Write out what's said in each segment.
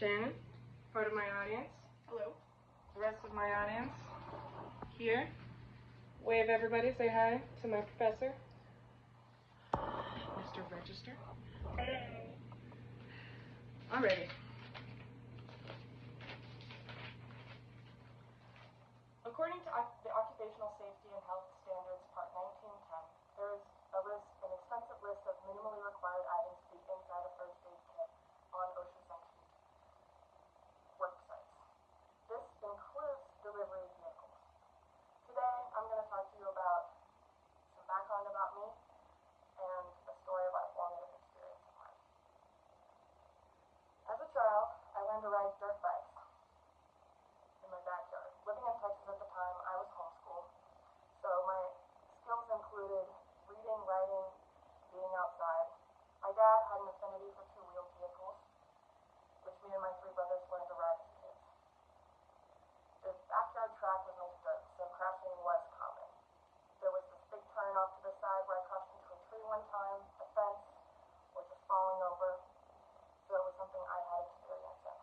Shannon, part of my audience. Hello. The rest of my audience here. Wave everybody, say hi to my professor, Mr. Register. Alrighty. According to the Occupational Safety and Health Standards, Part 1910, there is an extensive list of minimally required items to be inside a first aid kit on OSHA-sanctioned work sites. This includes delivery vehicles. Today, I'm going to talk to you about some background about me and a story about a formative experience of mine. As a child, I learned to ride dirt bikes in my backyard. Living in Texas at the time, I was homeschooled, so my skills included reading, writing, being outside. My dad had an affinity for two-wheeled vehicles, which me and my three brothers learned to ride as kids. The backyard track was made of dirt, so crashing was common. There was this big turn off to the side where I crashed into a tree one time, a fence, or just falling over, so it was something I had experience in.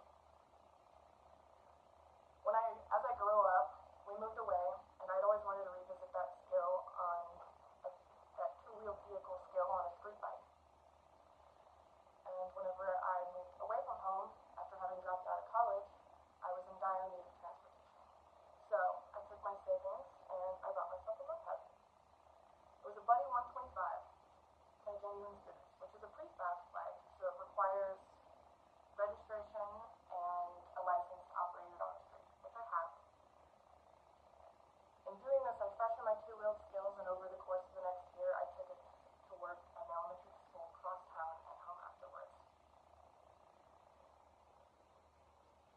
As I grew up, we moved away, and I'd always wanted to revisit that skill that two-wheeled vehicle skill on a street bike. And whenever I moved away from home, after having dropped out of college, I was in dire need of transportation. So I took my savings, and I bought myself a moped. It was a Buddy 125 by Genuine Scooters, which is a pretty fast bike, so it requires registration and a license to operate it on the street, which I have. In doing this, I freshened my two-wheeled skills, and over the course of the next year, I took it to work at an elementary school across town and home afterwards.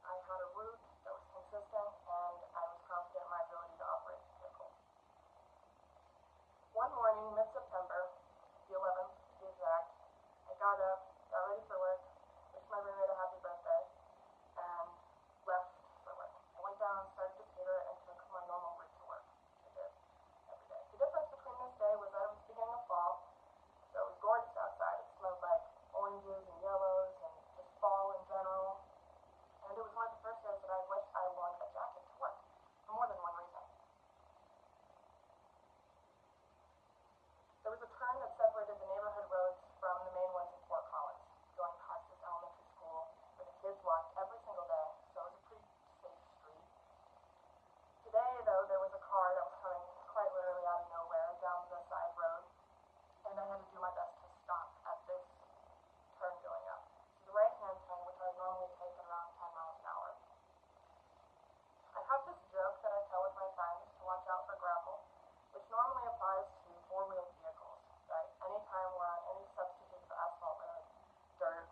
I had a route that was consistent, and I was confident in my ability to operate the vehicle. One morning, mid-September, the 11th to be exact, I got up, got ready for work, wished my roommate a happy birthday, and left for work. I went down, started to cater, and took my normal route to work, which I did every day. The difference between this day was that it was the beginning of fall, so it was gorgeous outside. It smelled like oranges and yellows and just fall in general. And it was one of the first days that I wished I worn a jacket to work, for more than one reason. There was a turn that separated the neighborhood roads from the main ones in Fort Collins, going past this elementary school where the kids walked every single day, so it was a pretty safe street. Today, though, there was a car that was coming quite literally out of nowhere down the side road, and I had to do my best to stop at this turn going up. So the right-hand turn, which I would normally take at around 10 miles an hour. I have this joke that I tell with my friends to watch out for gravel, which normally applies to four-wheeled vehicles, right? Anytime we're on any substitute for asphalt road, dirt,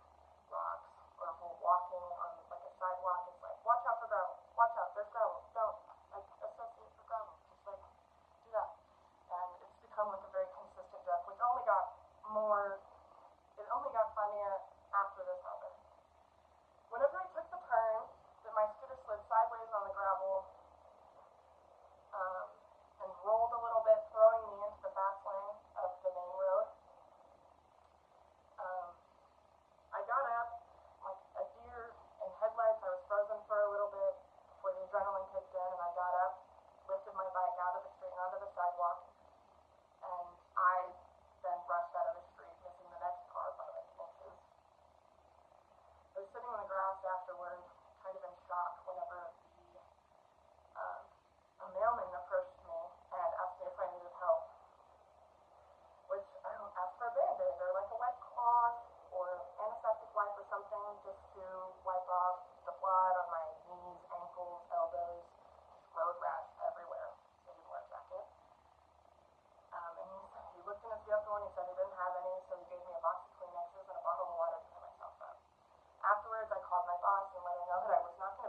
rocks, or if we're walking on like a sidewalk, it's like, watch out for gravel, watch out, there's gravel, don't, like, associate for gravel, just like, do that. And it's become like a very consistent joke, which only got funnier after this happened. Whenever I took the turn, that my scooter slid sideways on the gravel, and rolled a little bit, throwing me into the fast lane of the main road. I got up like a deer in headlights. I was frozen for a little bit before the adrenaline kicked in, and I got up, lifted my bike out of the street and onto the sidewalk, and I then rushed out of the street, missing the next car by like inches. I was sitting on the grass afterward, kind of in shock, whenever a mailman approached me and asked me if I needed help, which I don't ask for a Band-Aid or like a wet cloth or antiseptic wipe or something just to wipe off the blood on my knees, ankles, elbows, just road rash everywhere. So he didn't wear a jacket. And he looked in his vehicle and he said he didn't have any, so he gave me a box of Kleenexes and a bottle of water to clean myself up. Afterwards, I called my boss and let him know that I was not going to